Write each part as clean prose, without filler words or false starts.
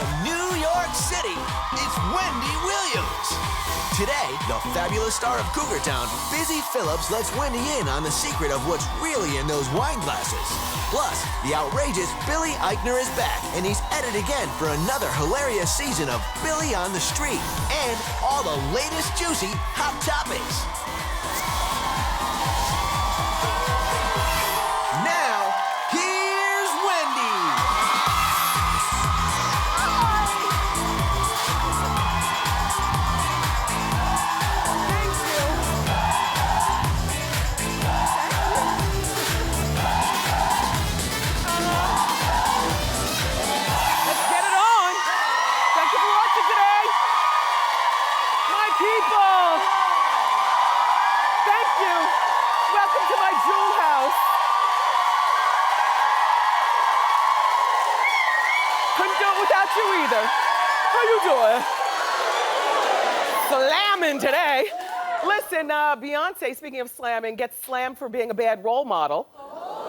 from New York City, it's Wendy Williams. Today, the fabulous star of Cougar Town, Busy Phillips, lets Wendy in on the secret of what's really in those wine glasses. Plus, the outrageous Billy Eichner is back, and he's at it again for another hilarious season of Billy on the Street, and all the latest juicy hot topics. Now, here's Wendy. Let's get it on. Thank you for watching today. My people. Thank you. Welcome to my jewel house. Couldn't do it without you either. How you doing? Slamming today. Listen, Beyonce, speaking of slamming, gets slammed for being a bad role model.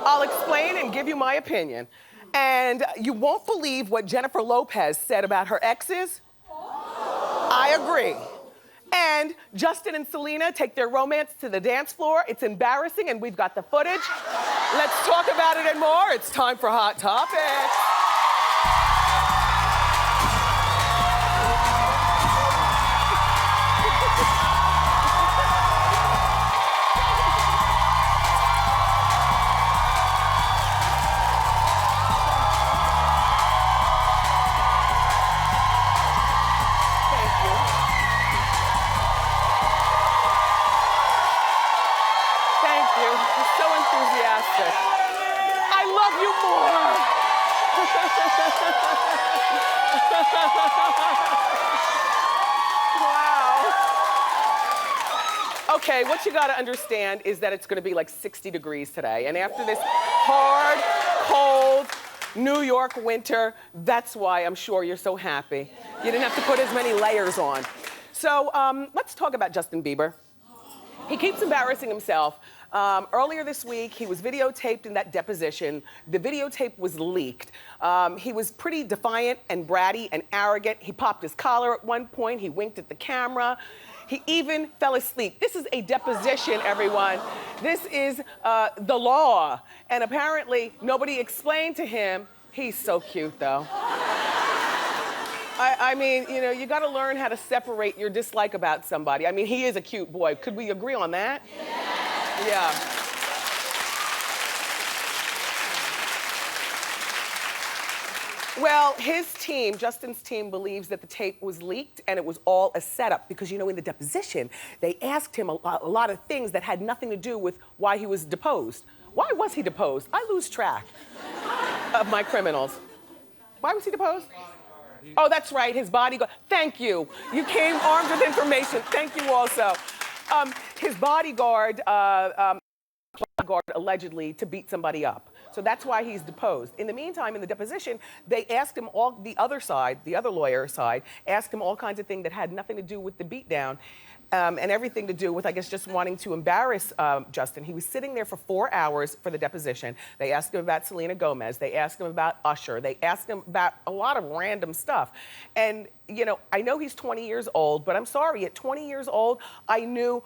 I'll explain and give you my opinion. And you won't believe what Jennifer Lopez said about her exes. I agree. And Justin and Selena take their romance to the dance floor. It's embarrassing, and we've got the footage. Let's talk about it and more. It's time for Hot Topics. Thank you. You're so enthusiastic. I love you more. Wow. Okay, what you gotta understand is that it's gonna be like 60 degrees today. And after this hard, cold New York winter, that's why I'm sure you're so happy. You didn't have to put as many layers on. So let's talk about Justin Bieber. He keeps embarrassing himself. Earlier this week, he was videotaped in that deposition. The videotape was leaked. He was pretty defiant and bratty and arrogant. He popped his collar at one point. He winked at the camera. He even fell asleep. This is a deposition, everyone. This is the law. And apparently, nobody explained to him. He's so cute, though. I mean, you know, you gotta learn how to separate your dislike about somebody. I mean, he is a cute boy. Could we agree on that? Yeah. Well, his team, Justin's team, believes that the tape was leaked and it was all a setup because, you know, in the deposition, they asked him a lot of things that had nothing to do with why he was deposed. Why was he deposed? I lose track of my criminals. Why was he deposed? Oh, that's right, his bodyguard. Thank you. You came armed with information. Thank you also. His bodyguard allegedly to beat somebody up. So that's why he's deposed. In the meantime, in the deposition, they asked him all, the other side, the other lawyer side, asked him all kinds of things that had nothing to do with the beatdown. And everything to do with, I guess, just wanting to embarrass Justin. He was sitting there for 4 hours for the deposition. They asked him about Selena Gomez. They asked him about Usher. They asked him about a lot of random stuff. And, you know, I know he's 20 years old, but I'm sorry, at 20 years old, I knew,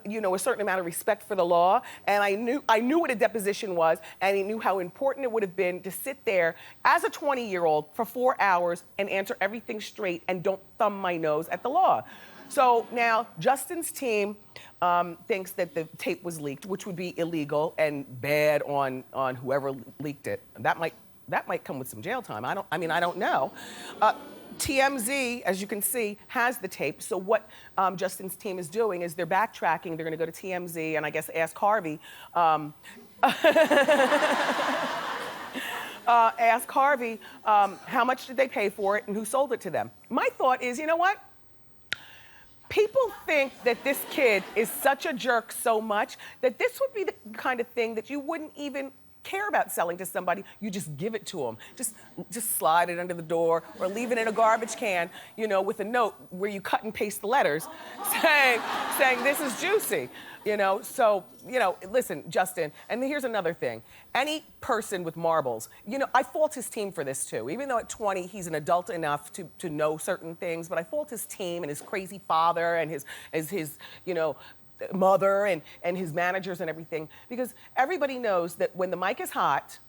you know, a certain amount of respect for the law, and I knew what a deposition was, and he knew how important it would have been to sit there as a 20-year-old for 4 hours and answer everything straight and don't thumb my nose at the law. So now Justin's team thinks that the tape was leaked, which would be illegal and bad on whoever leaked it. That might come with some jail time. I don't know. TMZ, as you can see, has the tape. So what Justin's team is doing is they're backtracking. They're going to go to TMZ and I guess ask Harvey. Ask Harvey how much did they pay for it and who sold it to them. My thought is, you know what? People think that this kid is such a jerk so much that this would be the kind of thing that you wouldn't even care about selling to somebody. You just give it to them. Just slide it under the door or leave it in a garbage can, you know, with a note where you cut and paste the letters saying this is juicy. You know, so, you know, listen, Justin, and here's another thing. Any person with marbles, you know, I fault his team for this too. Even though at 20, he's an adult enough to know certain things, but I fault his team and his crazy father and his you know, mother and his managers and everything. Because everybody knows that when the mic is hot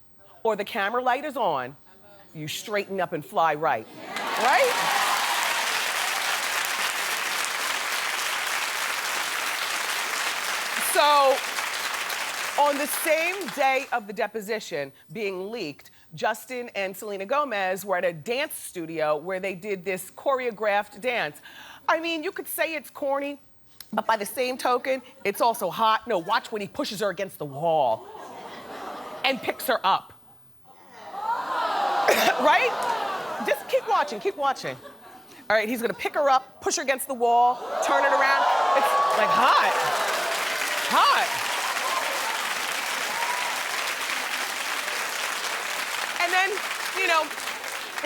or the camera light is on, you straighten up and fly right. Right? So, on the same day of the deposition being leaked, Justin and Selena Gomez were at a dance studio where they did this choreographed dance. I mean, you could say it's corny, but by the same token, it's also hot. No, watch when he pushes her against the wall and picks her up. Right? Just keep watching, keep watching. All right, he's gonna pick her up, push her against the wall, turn it around. It's like hot. Hot. And then, you know,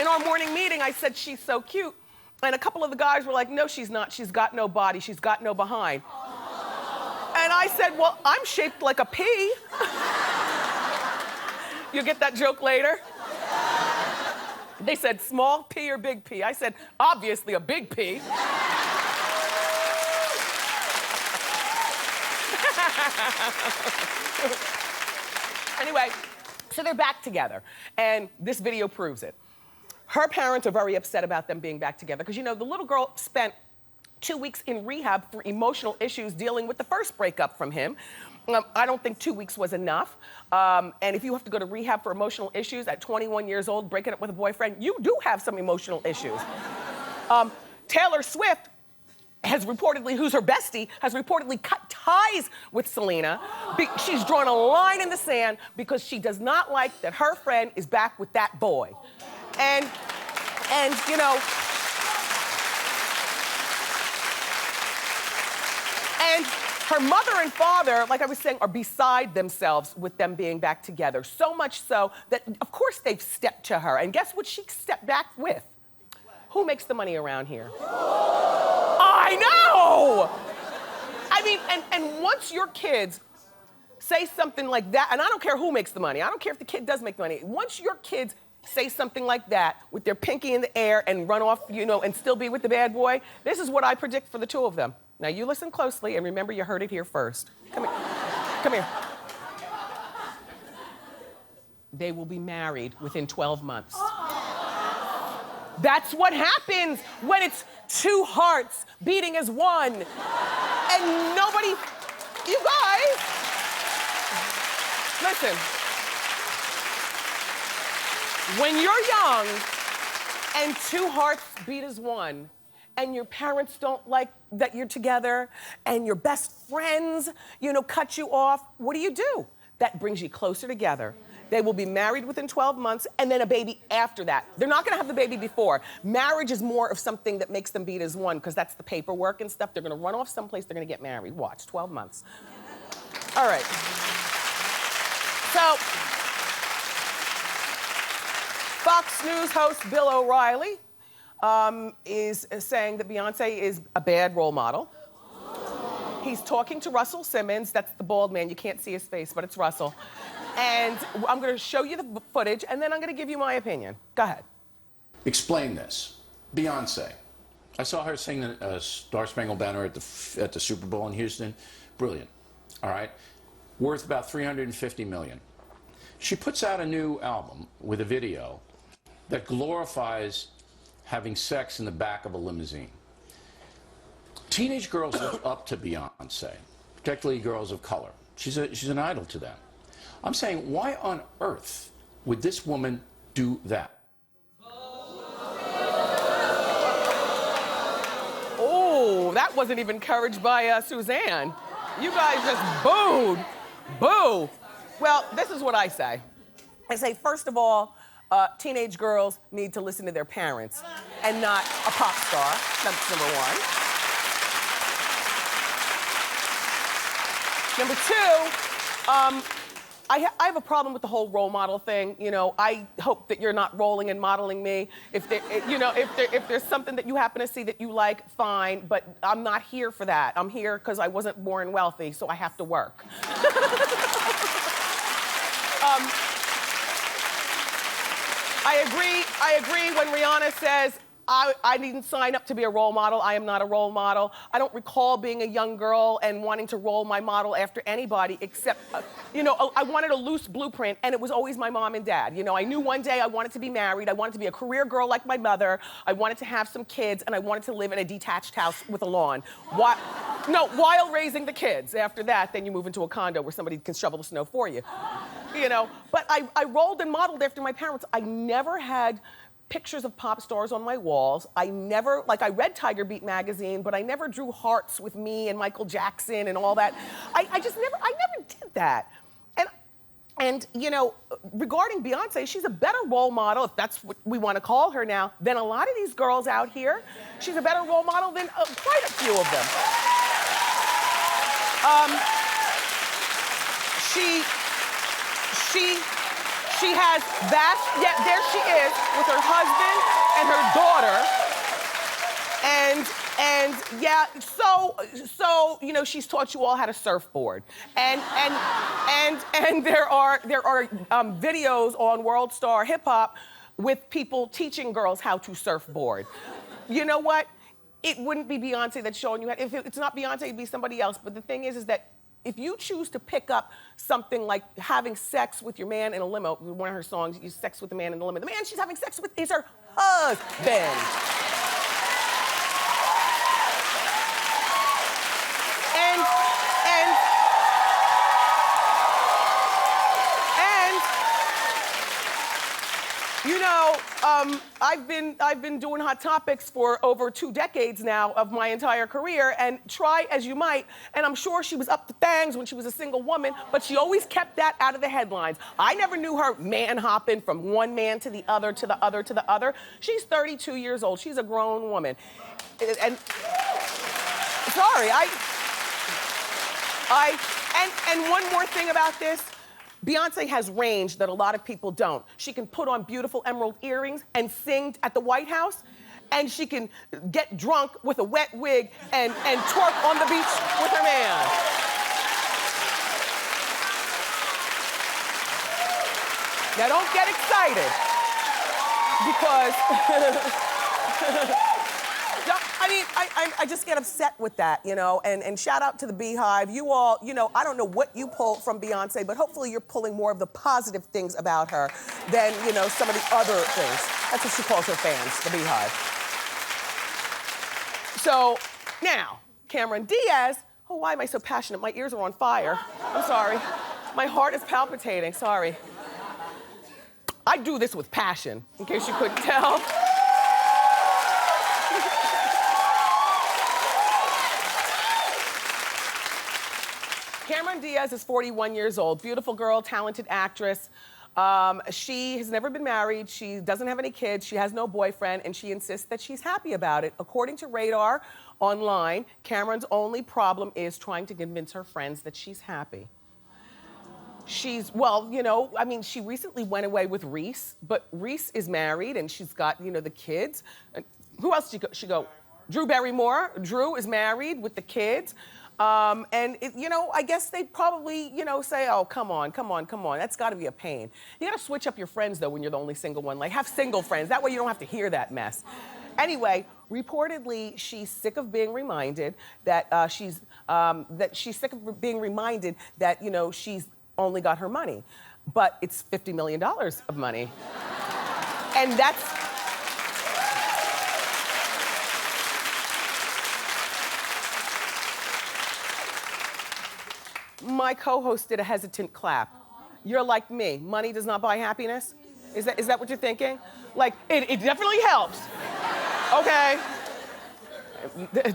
in our morning meeting, I said, she's so cute. And a couple of the guys were like, no, she's not. She's got no body. She's got no behind. And I said, well, I'm shaped like a pea. You'll get that joke later. They said, small pea or big pea? I said, obviously a big pea. Anyway, so they're back together, and this video proves it. Her parents are very upset about them being back together because, you know, the little girl spent 2 weeks in rehab for emotional issues dealing with the first breakup from him. I don't think 2 weeks was enough. And if you have to go to rehab for emotional issues at 21 years old, breaking up with a boyfriend, you do have some emotional issues. Taylor Swift has reportedly, who's her bestie, has reportedly cut ties with Selena. She's drawn a line in the sand because she does not like that her friend is back with that boy. And you know, and her mother and father, like I was saying, are beside themselves with them being back together. So much so that, of course, they've stepped to her. And guess what she stepped back with? Who makes the money around here? I know! I mean, and once your kids say something like that, and I don't care who makes the money, I don't care if the kid does make the money, once your kids say something like that with their pinky in the air and run off, you know, and still be with the bad boy, this is what I predict for the two of them. Now you listen closely and remember you heard it here first. Come here. Come here. They will be married within 12 months. That's what happens when it's two hearts beating as one. And nobody, you guys, listen. When you're young and two hearts beat as one, and your parents don't like that you're together, and your best friends, you know, cut you off, what do? That brings you closer together. They will be married within 12 months and then a baby after that. They're not gonna have the baby before. Marriage is more of something that makes them beat as one because that's the paperwork and stuff. They're gonna run off someplace, they're gonna get married. Watch, 12 months. All right. So, Fox News host Bill O'Reilly is saying that Beyonce is a bad role model. He's talking to Russell Simmons, that's the bald man, you can't see his face, but it's Russell. And I'm gonna show you the footage and then I'm gonna give you my opinion. Go ahead. Explain this. Beyonce. I saw her sing a Star Spangled Banner at the Super Bowl in Houston. Brilliant. All right. Worth about $350 million. She puts out a new album with a video that glorifies having sex in the back of a limousine. Teenage girls look up to Beyonce, particularly girls of color. She's an idol to them. I'm saying, why on earth would this woman do that? Oh, that wasn't even encouraged by Suzanne. You guys just booed. Boo. Well, this is what I say. I say, first of all, teenage girls need to listen to their parents and not a pop star. That's number one. Number two, I have a problem with the whole role model thing. You know, I hope that you're not rolling and modeling me. If there's something that you happen to see that you like, fine. But I'm not here for that. I'm here because I wasn't born wealthy, so I have to work. I agree when Rihanna says, I didn't sign up to be a role model. I am not a role model. I don't recall being a young girl and wanting to roll my model after anybody except, I wanted a loose blueprint, and it was always my mom and dad. You know, I knew one day I wanted to be married. I wanted to be a career girl like my mother. I wanted to have some kids, and I wanted to live in a detached house with a lawn. While raising the kids. After that, then you move into a condo where somebody can shovel the snow for you. You know, but I rolled and modeled after my parents. I never had pictures of pop stars on my walls. I read Tiger Beat magazine, but I never drew hearts with me and Michael Jackson and all that. I never did that. And regarding Beyonce, she's a better role model, if that's what we want to call her now, than a lot of these girls out here. She's a better role model than quite a few of them. She has there she is with her husband and her daughter. So she's taught you all how to surfboard. And there are videos on World Star Hip Hop with people teaching girls how to surfboard. You know what? It wouldn't be Beyonce that's showing you how. If it's not Beyonce, it'd be somebody else. But the thing is that if you choose to pick up something like having sex with your man in a limo, one of her songs, you sex with the man in the limo. The man she's having sex with is her husband. I've been doing Hot Topics for over 2 decades now of my entire career, and try as you might, and I'm sure she was up to things when she was a single woman, but she always kept that out of the headlines. I never knew her man hopping from one man to the other, to the other, to the other. She's 32 years old. She's a grown woman. And sorry, and one more thing about this. Beyonce has range that a lot of people don't. She can put on beautiful emerald earrings and sing at the White House, and she can get drunk with a wet wig and twerk on the beach with her man. Now don't get excited, because I just get upset with that, and shout out to the Beehive. You all, I don't know what you pull from Beyonce, but hopefully you're pulling more of the positive things about her than, some of the other things. That's what she calls her fans, the Beehive. So now, Cameron Diaz, why am I so passionate? My ears are on fire. I'm sorry. My heart is palpitating, sorry. I do this with passion, in case you couldn't tell. Cameron Diaz is 41 years old, beautiful girl, talented actress. She has never been married, she doesn't have any kids, she has no boyfriend, and she insists that she's happy about it. According to Radar online, Cameron's only problem is trying to convince her friends that she's happy. She recently went away with Reese, but Reese is married and she's got, the kids. And who else did she go? Drew Barrymore. Drew is married with the kids. I guess they probably, say, oh, come on. That's gotta be a pain. You gotta switch up your friends though when you're the only single one. Like, have single friends. That way you don't have to hear that mess. Anyway, reportedly, she's sick of being reminded that she's sick of being reminded that, she's only got her money. But it's $50 million of money. And that's, my co-host did a hesitant clap. You're like me. Money does not buy happiness? Is that what you're thinking? Like, it definitely helps. Okay?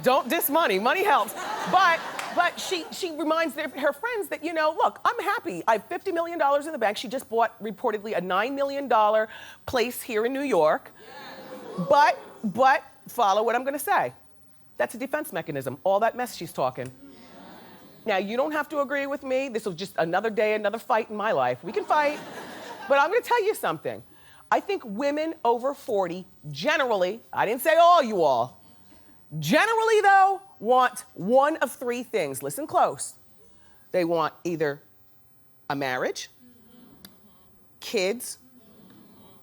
Don't diss money. Money helps. But she reminds her friends that, look, I'm happy. I have $50 million in the bank. She just bought, reportedly, a $9 million place here in New York. But follow what I'm gonna say. That's a defense mechanism. All that mess she's talking. Now, you don't have to agree with me. This will just another day, another fight in my life. We can fight. But I'm gonna tell you something. I think women over 40, generally, I didn't say all you all, generally though, want one of three things. Listen close. They want either a marriage, kids,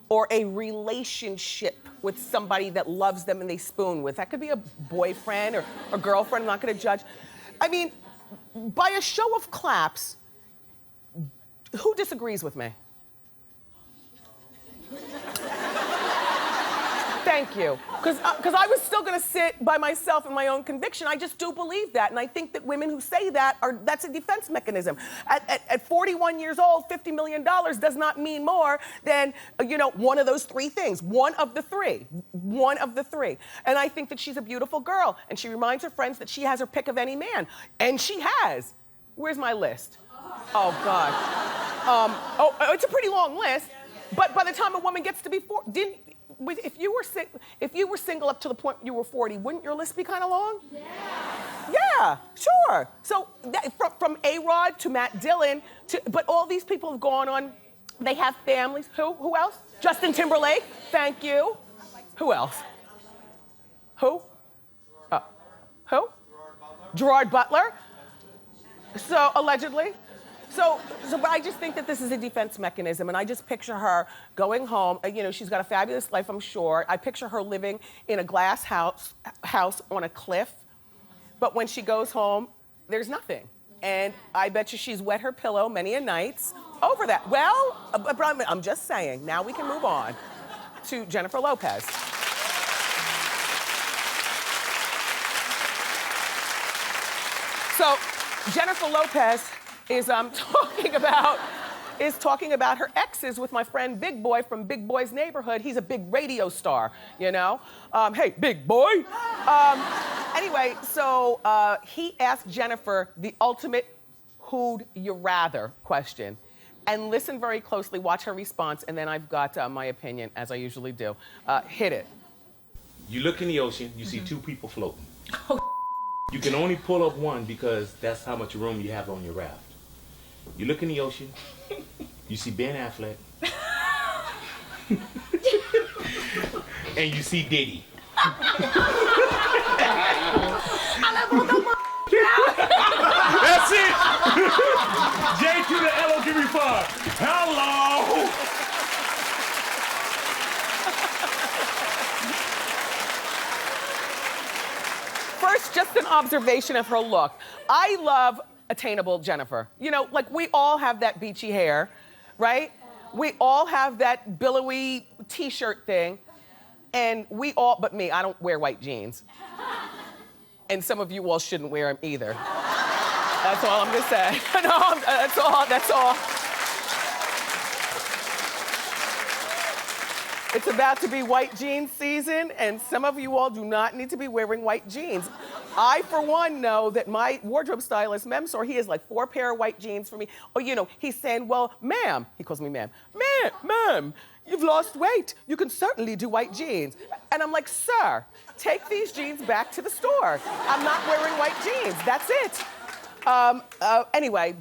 or a relationship with somebody that loves them and they spoon with. That could be a boyfriend or a girlfriend, I'm not gonna judge. I mean, by a show of claps, who disagrees with me? Thank you. Because I was still gonna sit by myself in my own conviction. I just do believe that. And I think that women who say that that's a defense mechanism. At 41 years old, $50 million does not mean more than, one of those three things. One of the three. One of the three. And I think that she's a beautiful girl. And she reminds her friends that she has her pick of any man. And she has. Where's my list? Oh, God. It's a pretty long list. But by the time a woman gets to be 40, if you were single up to the point you were 40, wouldn't your list be kind of long? Yeah. Yeah, sure. So from A-Rod to Matt Dillon, but all these people have gone on, they have families. Who else? Justin Timberlake, thank you. Who else? Who? Who? Gerard Butler. So, allegedly. But I just think that this is a defense mechanism, and I just picture her going home. She's got a fabulous life, I'm sure. I picture her living in a glass house on a cliff, but when she goes home, there's nothing. And I bet you she's wet her pillow many a nights over that. Well, I'm just saying, now we can move on to Jennifer Lopez. So, Jennifer Lopez is talking about her exes with my friend Big Boy from Big Boy's Neighborhood. He's a big radio star, Hey, Big Boy. Anyway, so he asked Jennifer the ultimate who'd you rather question. And listen very closely, watch her response, and then I've got my opinion, as I usually do. Hit it. You look in the ocean, you see two people floating. You can only pull up one because that's how much room you have on your raft. You look in the ocean, you see Ben Affleck, and you see Diddy. That's it! J to the L, give me five. Hello! First, just an observation of her look. I love attainable Jennifer. We all have that beachy hair, right? We all have that billowy t-shirt thing. And but me, I don't wear white jeans. And some of you all shouldn't wear them either. That's all I'm gonna say. No, that's all. It's about to be white jeans season, and some of you all do not need to be wearing white jeans. I, for one, know that my wardrobe stylist, Memsor, he has like 4 pair of white jeans for me. Oh, he's saying, well, ma'am, he calls me ma'am. Ma'am, you've lost weight. You can certainly do white jeans. And I'm like, sir, take these jeans back to the store. I'm not wearing white jeans, that's it. Anyway,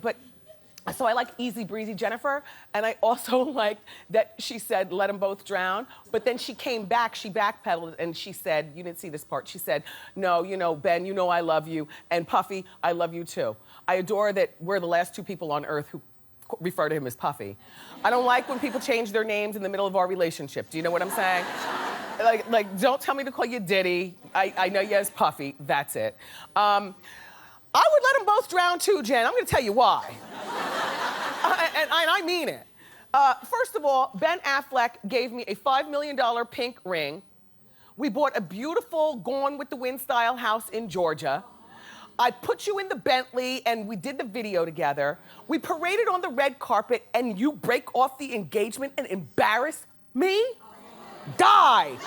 so I like easy breezy Jennifer, and I also like that she said, let them both drown, but then she came back, she backpedaled, and she said, you didn't see this part, she said, no, Ben, I love you, and Puffy, I love you too. I adore that we're the last 2 people on earth who refer to him as Puffy. I don't like when people change their names in the middle of our relationship, do you know what I'm saying? Like don't tell me to call you Diddy, I know you as Puffy, that's it. I would let them both drown too, Jen, I'm gonna tell you why. And I mean it. First of all, Ben Affleck gave me a $5 million pink ring. We bought a beautiful Gone with the Wind style house in Georgia. I put you in the Bentley and we did the video together. We paraded on the red carpet and you break off the engagement and embarrass me? Die!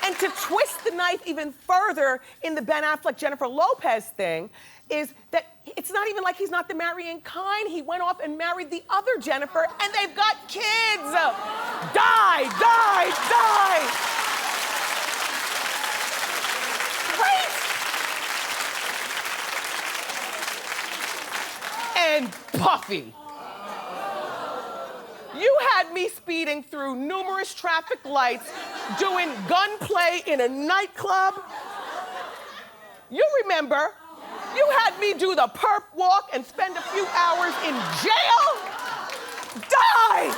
And And to twist the knife even further in the Ben Affleck, Jennifer Lopez thing is that it's not even like he's not the marrying kind. He went off and married the other Jennifer, and they've got kids. Die, die, die. Right? And Puffy. You had me speeding through numerous traffic lights, doing gunplay in a nightclub. You remember, you had me do the perp walk and spend a few hours in jail. Die!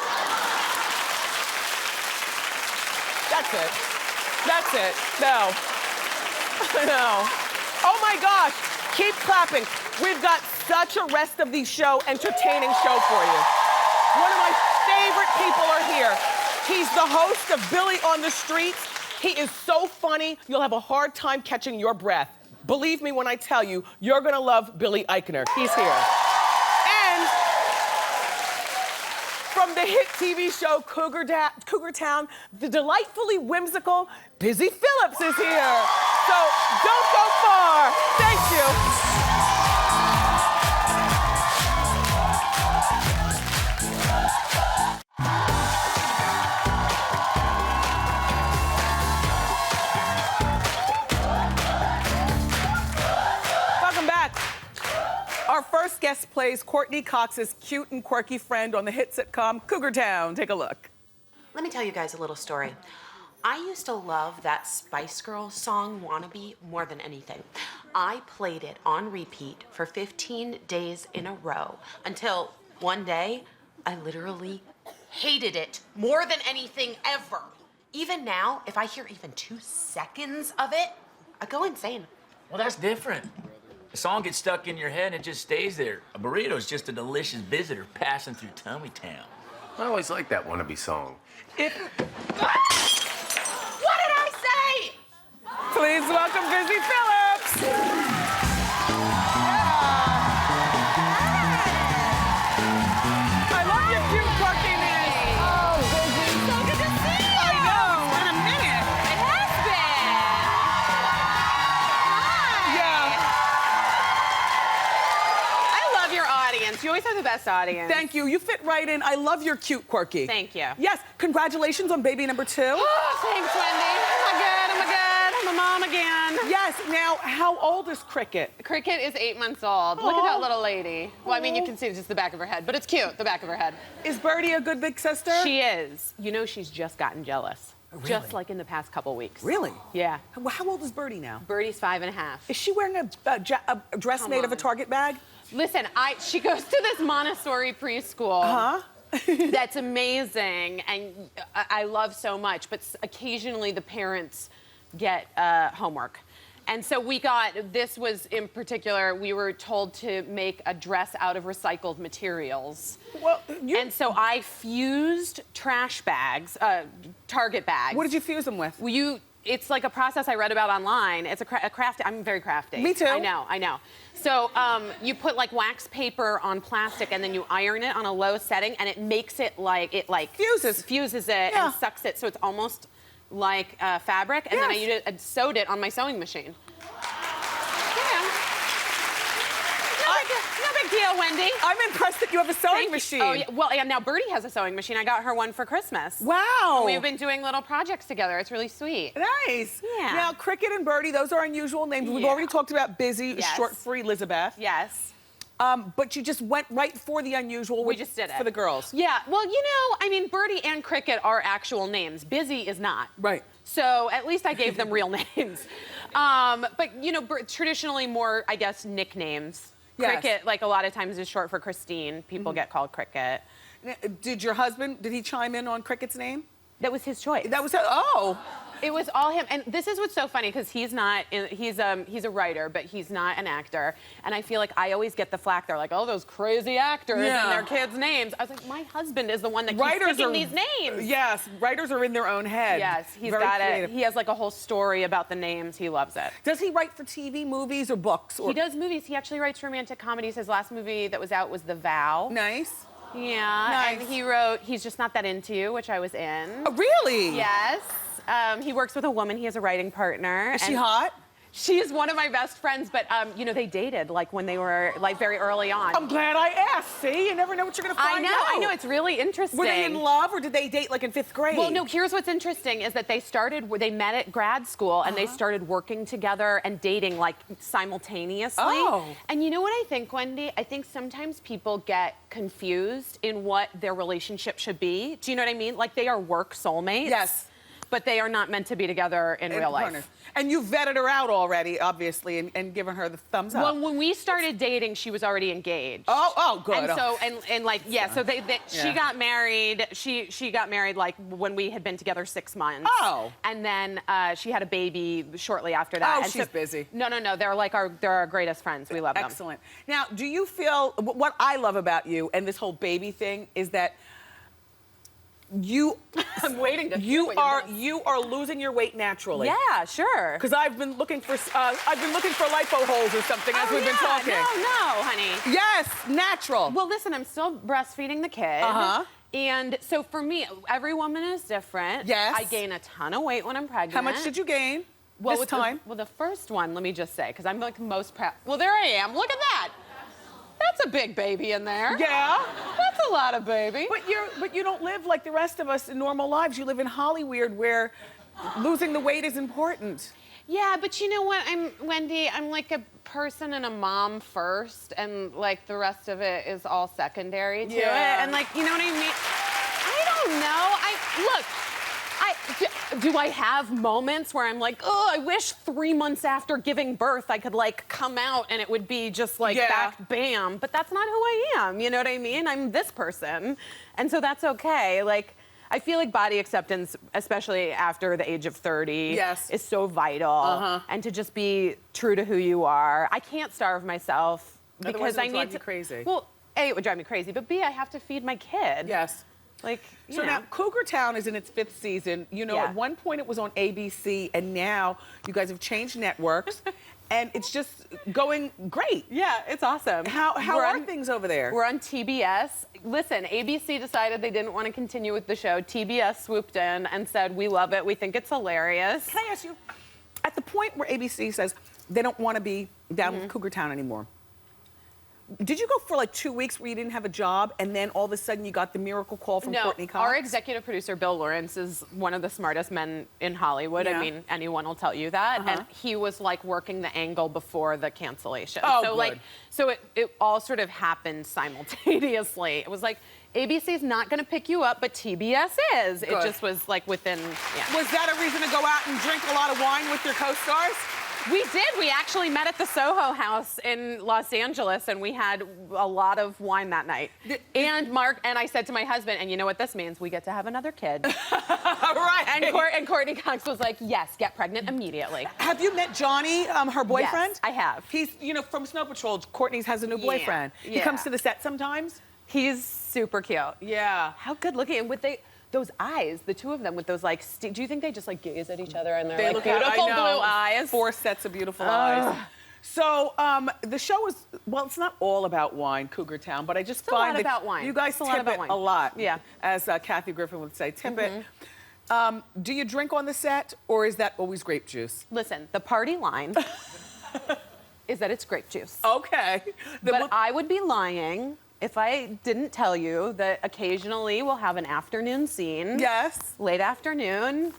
That's it. That's it. No. No. Oh my gosh. Keep clapping. We've got such a rest of the show, entertaining show for you. One of my favorite people are here. He's the host of Billy on the Streets. He is so funny, you'll have a hard time catching your breath. Believe me when I tell you, you're gonna love Billy Eichner. He's here. And from the hit TV show Cougar Town, the delightfully whimsical Busy Phillips is here. So don't go far. Thank you. Our first guest plays Courtney Cox's cute and quirky friend on the hit sitcom Cougar Town. Take a look. Let me tell you guys a little story. I used to love that Spice Girls song, Wannabe, more than anything. I played it on repeat for 15 days in a row until one day, I literally hated it more than anything ever. Even now, if I hear even 2 seconds of it, I go insane. Well, that's different. The song gets stuck in your head and it just stays there. A burrito is just a delicious visitor passing through Tummy Town. I always liked that Wannabe song. What did I say? Please welcome Busy Phillips. I love your cute quirkiness. Oh, Busy. So good to see you. I know. It's been a minute. It has been. Hi. Yeah. I love your audience. You always have the best audience. Thank you. You fit right in. I love your cute quirky. Thank you. Yes. Congratulations on baby number 2. Oh, thanks, Wendy. Oh my God, oh my God. I'm a mom again. Yes. Now, how old is Cricket? Cricket is 8 months old. Look at that little lady. Well, I mean, you can see just the back of her head, but it's cute, the back of her head. Is Birdie a good big sister? She is. You know, she's just gotten jealous. Really? Just like in the past couple weeks. Really? Yeah. How old is Birdie now? Birdie's 5.5. Is she wearing a dress Come made of a on. Target bag? Listen, she goes to this Montessori preschool. Huh? That's amazing, and I love so much, but occasionally the parents get homework. And so this was in particular, we were told to make a dress out of recycled materials. Well, And so I fused trash bags, Target bags. What did you fuse them with? Well, it's like a process I read about online. It's a craft. I'm very crafty. Me too. I know. So you put like wax paper on plastic and then you iron it on a low setting and it makes it fuses it Yeah. and sucks it so it's almost like fabric. And then I sewed it on my sewing machine. No big deal, Wendy. I'm impressed that you have a sewing machine. Oh, yeah. Well, yeah, now Birdie has a sewing machine. I got her one for Christmas. Wow. We've been doing little projects together. It's really sweet. Nice. Yeah. Now, Cricket and Birdie, those are unusual names. We've Yeah. already talked about Busy, Yes. short for Elizabeth. Yes. But you just went right for the unusual. We just did it. For the girls. Yeah, well, you know, I mean, Birdie and Cricket are actual names. Busy is not. Right. So at least I gave them real names. But, you know, traditionally more, I guess, nicknames. Yes. Cricket, like a lot of times, is short for Christine. People get called Cricket. Did your husband, did he chime in on Cricket's name? That was his choice. That was, oh. It was all him, and this is what's so funny because he's a writer, but he's not an actor. And I feel like I always get the flack. They're like, oh, those crazy actors and their kids' names. I was like, my husband is the one that keeps picking these names. Yes, writers are in their own head. Yes, he's Very got creative. it. He has like a whole story about the names. He loves it. Does he write for TV, movies, or books? Or... He does movies. He actually writes romantic comedies. His last movie that was out was The Vow. Nice. Yeah, Nice. and he wrote He's Just Not That Into You, which I was in. Oh, really? Yes. He works with a woman. He has a writing partner. Is she hot? She is one of my best friends, but you know, they dated like when they were like very early on. I'm glad I asked. See, you never know what you're gonna find out. I know, it's really interesting. Were they in love or did they date like in 5th grade? Well, no, here's what's interesting is that they met at grad school and they started working together and dating like simultaneously. Oh. And you know what I think, Wendy? I think sometimes people get confused in what their relationship should be. Do you know what I mean? Like they are work soulmates. Yes. But they are not meant to be together in real life. Partners. And you vetted her out already, obviously, and given her the thumbs up. Well, when we started dating, she was already engaged. Oh, good. And so, and like, yeah, so she got married. She got married like when we had been together 6 months. Oh. And then she had a baby shortly after that. Oh, and she's busy. No, they're like they're our greatest friends. We love them. Excellent. Now, do you feel, what I love about you and this whole baby thing is that I'm waiting to you are losing your weight naturally. Yeah, sure. Because I've been looking for lipo holes or something as we've been talking. No, honey. Yes, natural. Well, listen, I'm still breastfeeding the kid. And so for me, every woman is different. Yes. I gain a ton of weight when I'm pregnant. How much did you gain this time? The first one, let me just say, because I'm like most proud. Well, there I am. Look at that. That's a big baby in there. Yeah. That's a lot of baby. But you don't live like the rest of us in normal lives. You live in Hollywood where losing the weight is important. Yeah, but you know what, Wendy, I'm like a person and a mom first, and like the rest of it is all secondary to it. And like, you know what I mean? I don't know. Do I have moments where I'm like, oh, I wish 3 months after giving birth I could like come out and it would be just like back bam, but that's not who I am, you know what I mean? I'm this person, and so that's okay. Like, I feel like body acceptance, especially after the age of 30, is so vital, and to just be true to who you are. I can't starve myself because I need to. Drive you crazy. Well, A, it would drive me crazy, but B, I have to feed my kid. Yes. Like, so now Cougar Town is in its 5th season. You know, at one point it was on ABC, and now you guys have changed networks, and it's just going great. Yeah, it's awesome. How are things over there? We're on TBS. Listen, ABC decided they didn't want to continue with the show. TBS swooped in and said, we love it. We think it's hilarious. Can I ask you, at the point where ABC says they don't want to be down with Cougar Town anymore, did you go for like 2 weeks where you didn't have a job and then all of a sudden you got the miracle call from Courtney Cox? Our executive producer, Bill Lawrence, is one of the smartest men in Hollywood. I mean, anyone will tell you that. And he was like working the angle before the cancellation. So it all sort of happened simultaneously. It was like, ABC's not going to pick you up, but TBS is. It just was like within, Was that a reason to go out and drink a lot of wine with your co-stars? We did. We actually met at the Soho House in Los Angeles, and we had a lot of wine that night. And I said to my husband, and you know what this means? We get to have another kid. Right. And Courtney Cox was like, yes, get pregnant immediately. Have you met Johnny, her boyfriend? Yes, I have. He's, you know, from Snow Patrol. Courtney's has a new boyfriend. He comes to the set sometimes? He's super cute. Yeah. How good looking. And with those eyes, the two of them with those like, do you think they just like gaze at each other and they're like beautiful blue eyes? 4 sets of beautiful eyes. So the show is, well, it's not all about wine, Cougar Town, but I just find that about wine. You guys tip it a lot. Yeah. As Kathy Griffin would say, tip it. Do you drink on the set, or is that always grape juice? Listen, the party line is that it's grape juice. Okay. But I would be lying if I didn't tell you that occasionally we'll have an afternoon scene. Yes. Late afternoon.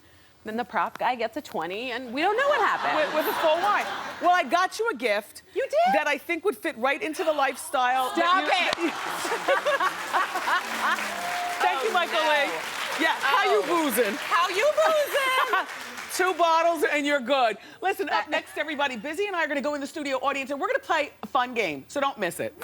Then the prop guy gets a 20, and we don't know what happened. With a full wine. Well, I got you a gift. You did? That I think would fit right into the lifestyle. Stop it! Thank you, Michael Lee. Yeah, how you boozing? How you boozing? 2 bottles and you're good. Listen, up next, everybody, Busy and I are going to go in the studio audience, and we're going to play a fun game, so don't miss it.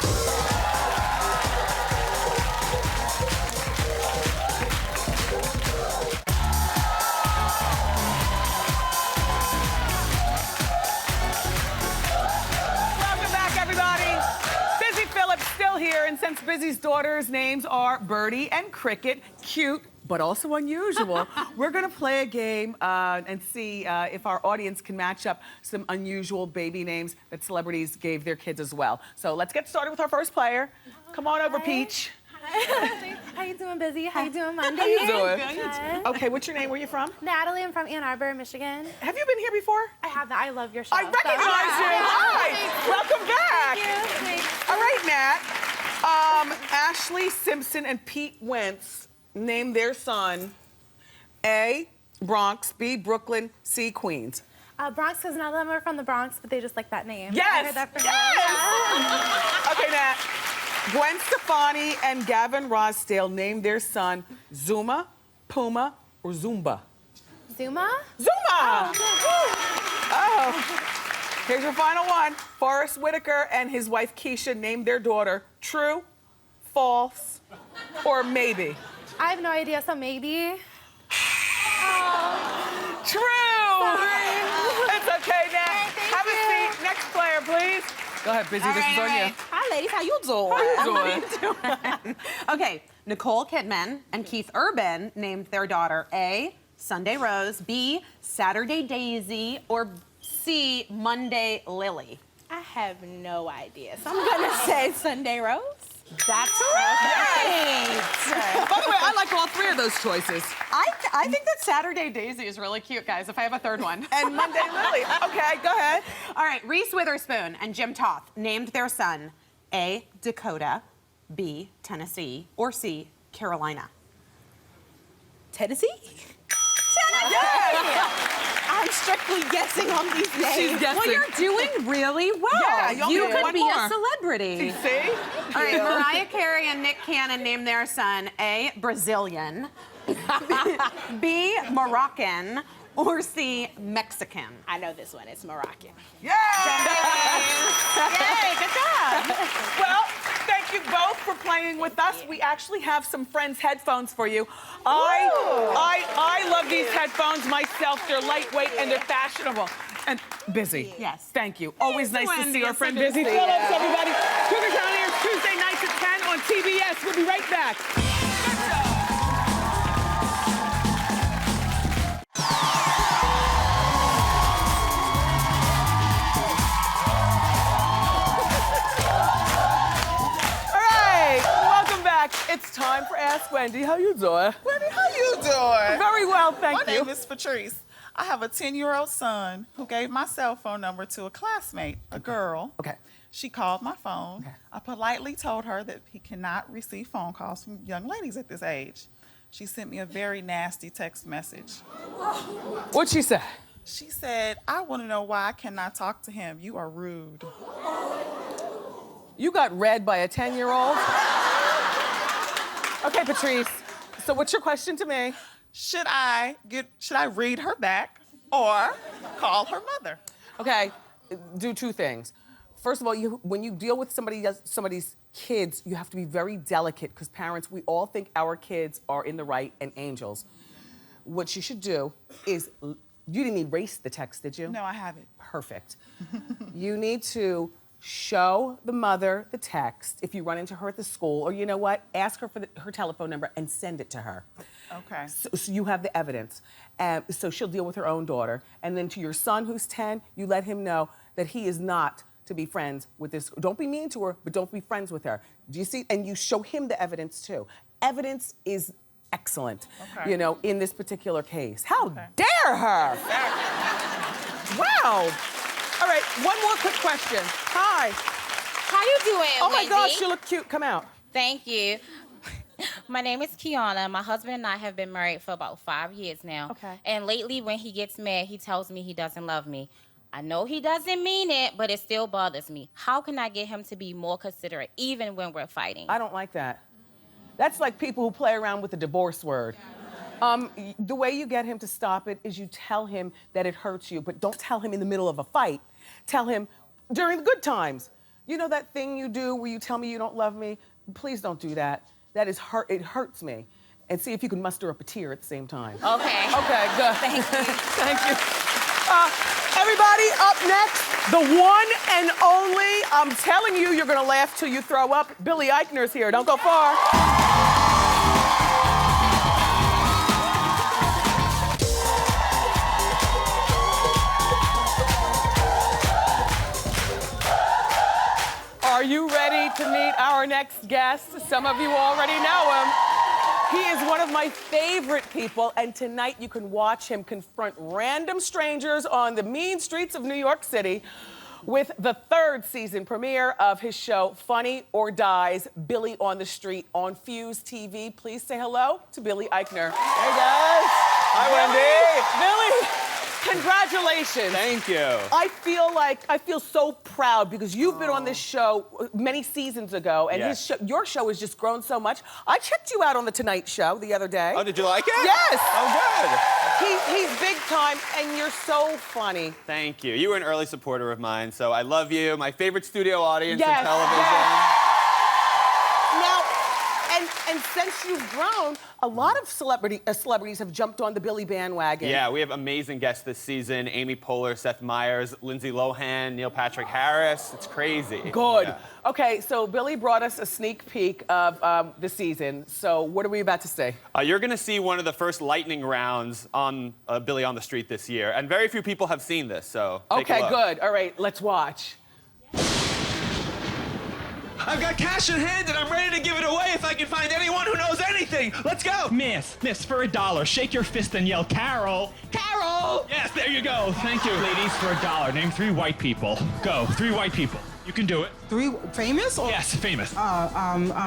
Here, and since Busy's daughters' names are Birdie and Cricket, cute but also unusual, we're gonna play a game and see if our audience can match up some unusual baby names that celebrities gave their kids as well. So let's get started with our first player. Come on over, Peach. How you doing, Busy? How you doing, Monday? How you doing? Good. Okay, what's your name? Where you from? Natalie, I'm from Ann Arbor, Michigan. Have you been here before? I have that. I love your show. I recognize you. Hi. Welcome back. Thank you. All right, Nat. Ashley Simpson and Pete Wentz named their son A, Bronx, B, Brooklyn, C, Queens. Bronx, because none of them are from the Bronx, but they just like that name. Yes. I heard that from Yes. Okay, Nat. Gwen Stefani and Gavin Rossdale named their son Zuma, Puma, or Zumba. Zuma? Zuma! Oh, Oh. Here's your final one. Forrest Whitaker and his wife Keisha named their daughter True, False, or Maybe. I have no idea, so maybe. True! It's okay, Nat. Have a seat. Next player, please. Go ahead, Busy. This is on you. Hi, ladies. How you doing? How you doing? Okay, Nicole Kidman and Keith Urban named their daughter A, Sunday Rose, B, Saturday Daisy, or C, Monday Lily. I have no idea. So I'm gonna say Sunday Rose. That's right. By the way, I like all three of those choices. I think that Saturday Daisy is really cute, guys, if I have a third one. And Monday Lily. Okay, go ahead. All right, Reese Witherspoon and Jim Toth named their son A, Dakota, B, Tennessee, or C, Carolina. Tennessee? I'm strictly guessing on these names. She's guessing. Well, you're doing really well. Yeah, you only you need could one be more. a celebrity. See? All right, Mariah Carey and Nick Cannon named their son A, Brazilian, B, Moroccan, or C, Mexican. I know this one. It's Moroccan. Yeah! Yay, good job. Well, thank you both for playing with us. We actually have some Friends headphones for you. I love these headphones myself. They're lightweight and they're fashionable. And Busy. Yes. Thank you. Always nice to see our It's friend so good Busy. to see Phillips, you. everybody. Cougar Town airs Tuesday nights at 10 on TBS. We'll be right back. It's time for Ask Wendy. How you doing? Wendy, how you doing? Very well, thank My you. name is Patrice. I have a 10-year-old son who gave my cell phone number to a classmate, a girl. Okay. She called my phone. Okay. I politely told her that he cannot receive phone calls from young ladies at this age. She sent me a very nasty text message. What'd she say? She said, I want to know why I cannot talk to him. You are rude. You got read by a 10-year-old? Okay, Patrice. So what's your question to me? Should I read her back or call her mother? Okay, do two things. First of all, when you deal with somebody's kids, you have to be very delicate because parents, we all think our kids are in the right and angels. What you should do is, you didn't erase the text, did you? No, I haven't. Perfect. You need to show the mother the text if you run into her at the school, or you know what, ask her for her telephone number and send it to her. Okay. So you have the evidence. So she'll deal with her own daughter. And then to your son who's 10, you let him know that he is not to be friends with this. Don't be mean to her, but don't be friends with her. Do you see? And you show him the evidence too. Evidence is excellent, Okay. you know, in this particular case. How dare her? Wow. All right, one more quick question. Hi. How you doing, Oh my Wendy? gosh, you look cute. Come out. Thank you. My name is Kiana. My husband and I have been married for about 5 years now. Okay. And lately, when he gets mad, he tells me he doesn't love me. I know he doesn't mean it, but it still bothers me. How can I get him to be more considerate, even when we're fighting? I don't like that. That's like people who play around with the divorce word. The way you get him to stop it is you tell him that it hurts you, but don't tell him in the middle of a fight. Tell him during the good times. You know that thing you do where you tell me you don't love me? Please don't do that. That is it hurts me. And see if you can muster up a tear at the same time. Okay. Okay, good. Thank you. Thank you. Everybody, up next, the one and only, I'm telling you, you're gonna laugh till you throw up. Billy Eichner's here. Don't go far. Are you ready about to meet our next guest. Some of you already know him. He is one of my favorite people, and tonight you can watch him confront random strangers on the mean streets of New York City with the 3rd season premiere of his show, Funny or Die's Billy on the Street on Fuse TV. Please say hello to Billy Eichner. Hey, guys. Hi, Billy, congratulations. Thank you. I feel so proud because you've been on this show many seasons ago, and Yes. your show has just grown so much. I checked you out on the Tonight Show the other day. Oh, did you like it? Yes. Oh, good. He's big time, and you're so funny. Thank you. You were an early supporter of mine, so I love you. My favorite studio audience Yes, in television. yes. Now, and since you've grown, a lot of celebrities have jumped on the Billy bandwagon. Yeah, we have amazing guests this season. Amy Poehler, Seth Meyers, Lindsay Lohan, Neil Patrick Harris. It's crazy. Good. Yeah. Okay, so Billy brought us a sneak peek of the season. So what are we about to see? You're going to see one of the first lightning rounds on Billy on the Street this year, and very few people have seen this, so take a Okay, look. good. All right, let's watch. I've got cash in hand and I'm ready to give it away if I can find anyone who knows anything. Let's go. Miss, for $1, shake your fist and yell, Carol. Carol! Yes, there you go. Thank you. Ladies, for $1, name 3 white people. Go, 3 white people. You can do it. 3 famous or? Yes, famous. 3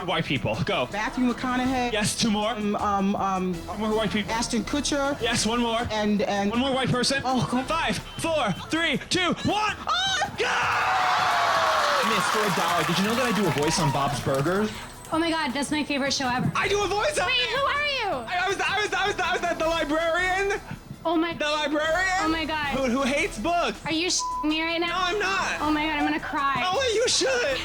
white people. Go. Matthew McConaughey. Yes, 2 more. 2 more white people. Ashton Kutcher. Yes, 1 more. And 1 more white person. Oh, 5, 4, 3, 2, 1. Oh, go! Miss, for $1, did you know that I do a voice on Bob's Burgers? Oh my God, that's my favorite show ever. I do a voice on. Wait, who are you? I was the librarian. Oh my. The librarian. Oh my God. Who hates books? Are you me right now? No, I'm not. Oh my God, I'm gonna cry. Oh, you should.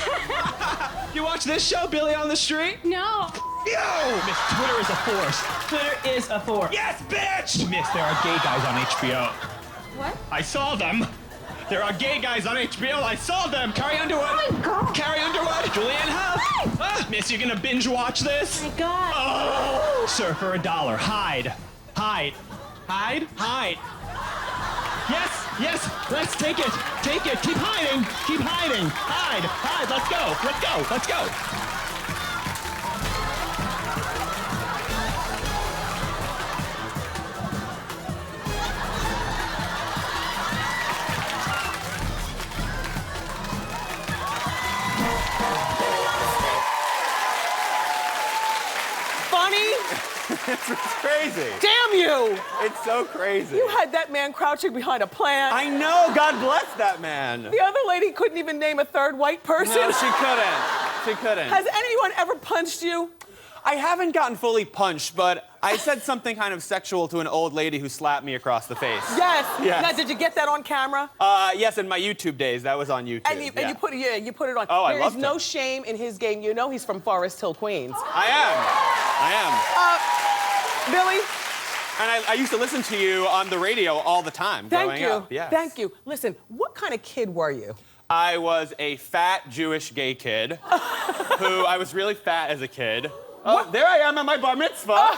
You watch this show, Billy on the Street? No. Yo! Miss, Twitter is a force. Twitter is a force. Yes, bitch! Miss, there are gay guys on HBO. What? I saw them. There are gay guys on HBO. I saw them. Carrie Underwood. Oh my God. Carrie Underwood. Julianne Hough. Ah, miss, you gonna binge watch this? Oh my God. Oh! Sir, for $1, hide. Hide. Hide. Hide. Yes. Let's take it. Take it. Keep hiding. Keep hiding. Hide. Let's go. Let's go. It's crazy. Damn you! It's so crazy. You had that man crouching behind a plant. I know. God bless that man. The other lady couldn't even name a 3rd white person. No, she couldn't. Has anyone ever punched you? I haven't gotten fully punched, but I said something kind of sexual to an old lady who slapped me across the face. Yes. Yes. Now, did you get that on camera? Yes, in my YouTube days. That was on YouTube. And you put it on. Oh, I There is loved no it. shame in his game. You know he's from Forest Hill, Queens. I am. Billy. And I used to listen to you on the radio all the time growing up. Yes. Thank you. Listen, what kind of kid were you? I was a fat Jewish gay kid who I was really fat as a kid. Oh, there I am at my bar mitzvah.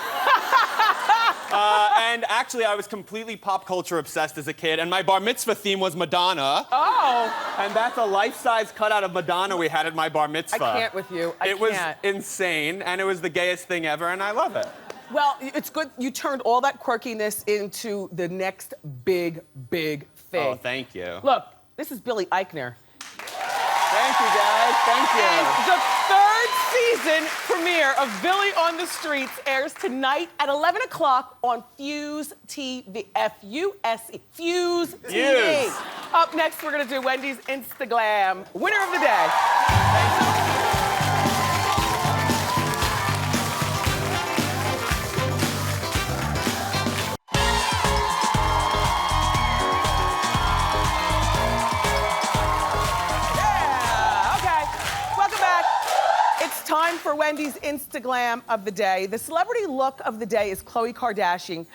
And actually, I was completely pop culture obsessed as a kid, and my bar mitzvah theme was Madonna. Oh. And that's a life-size cutout of Madonna we had at my bar mitzvah. I can't with you. It was insane, and it was the gayest thing ever, and I love it. Well, it's good you turned all that quirkiness into the next big thing. Oh, thank you. Look, this is Billy Eichner. Thank you, guys. Thank you. And the 3rd season premiere of Billy on the Streets airs tonight at 11 o'clock on Fuse TV. F-U-S-E. Fuse TV. Up next, we're going to do Wendy's Instagram winner of the day. Time for Wendy's Instagram of the day. The celebrity look of the day is Khloe Kardashian.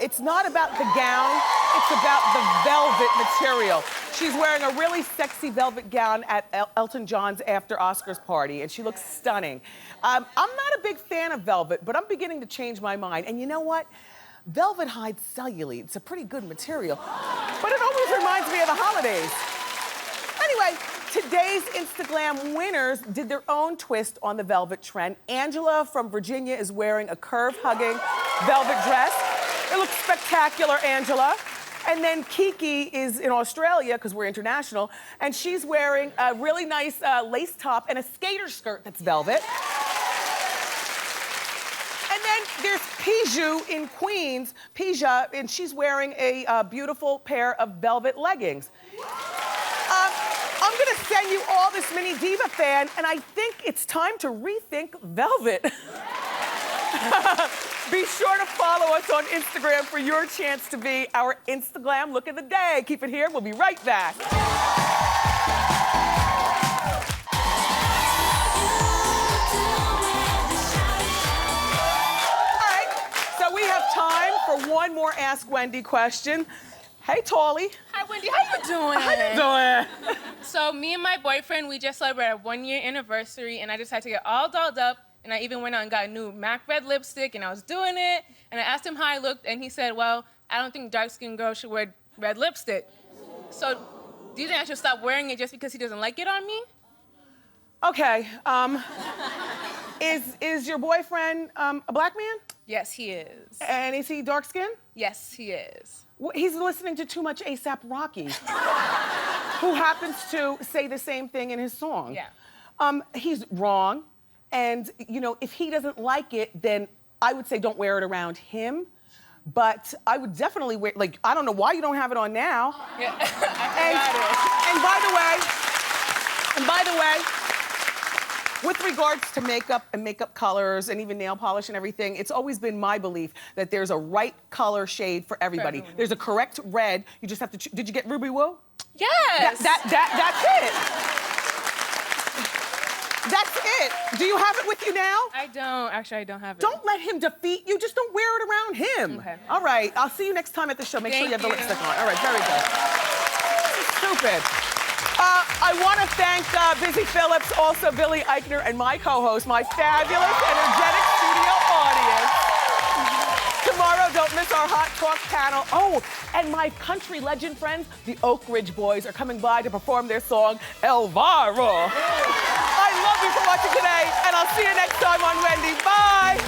It's not about the gown, it's about the velvet material. She's wearing a really sexy velvet gown at Elton John's after Oscars party, and she looks stunning. I'm not a big fan of velvet, but I'm beginning to change my mind. And you know what? Velvet hides cellulite. It's a pretty good material, but it always reminds me of the holidays. Anyway, Today's Instagram winners did their own twist on the velvet trend. Angela from Virginia is wearing a curve-hugging velvet dress. It looks spectacular, Angela. And then Kiki is in Australia, because we're international, and she's wearing a really nice lace top and a skater skirt that's velvet. And then there's Piju in Queens, Pija, and she's wearing a beautiful pair of velvet leggings. I'm gonna send you all this mini diva fan, and I think it's time to rethink velvet. Be sure to follow us on Instagram for your chance to be our Instagram look of the day. Keep it here, we'll be right back. All right, so we have time for one more Ask Wendy question. Hey, Tawley. Hi, Wendy. How you doing? How you doing? So me and my boyfriend, we just celebrated our 1-year anniversary, and I decided to get all dolled up, and I even went out and got a new MAC red lipstick, and I was doing it, and I asked him how I looked, and he said, well, I don't think dark-skinned girls should wear red lipstick. So do you think I should stop wearing it just because he doesn't like it on me? Okay, is your boyfriend a black man? Yes, he is. And is he dark-skinned? Yes, he is. He's listening to too much A$AP Rocky, who happens to say the same thing in his song. Yeah. He's wrong, and you know, if he doesn't like it, then I would say don't wear it around him. But I would definitely wear, like, I don't know why you don't have it on now. Yeah. And by the way, with regards to makeup and makeup colors and even nail polish and everything, it's always been my belief that there's a right color shade for everybody. There's a correct red. You just have to. Did you get Ruby Woo? Yes. That's it. That's it. Do you have it with you now? I don't. Actually, I don't have it. Don't let him defeat you. Just don't wear it around him. Okay. All right. I'll see you next time at the show. Make sure you have the Thank you. lipstick on. All right. Very good. Stupid. I want to thank Busy Phillips, also Billy Eichner, and my co-host, my fabulous, energetic studio audience. Tomorrow, don't miss our Hot Talk panel. Oh, and my country legend friends, the Oak Ridge Boys, are coming by to perform their song, Elvira. I love you for watching today, and I'll see you next time on Wendy. Bye.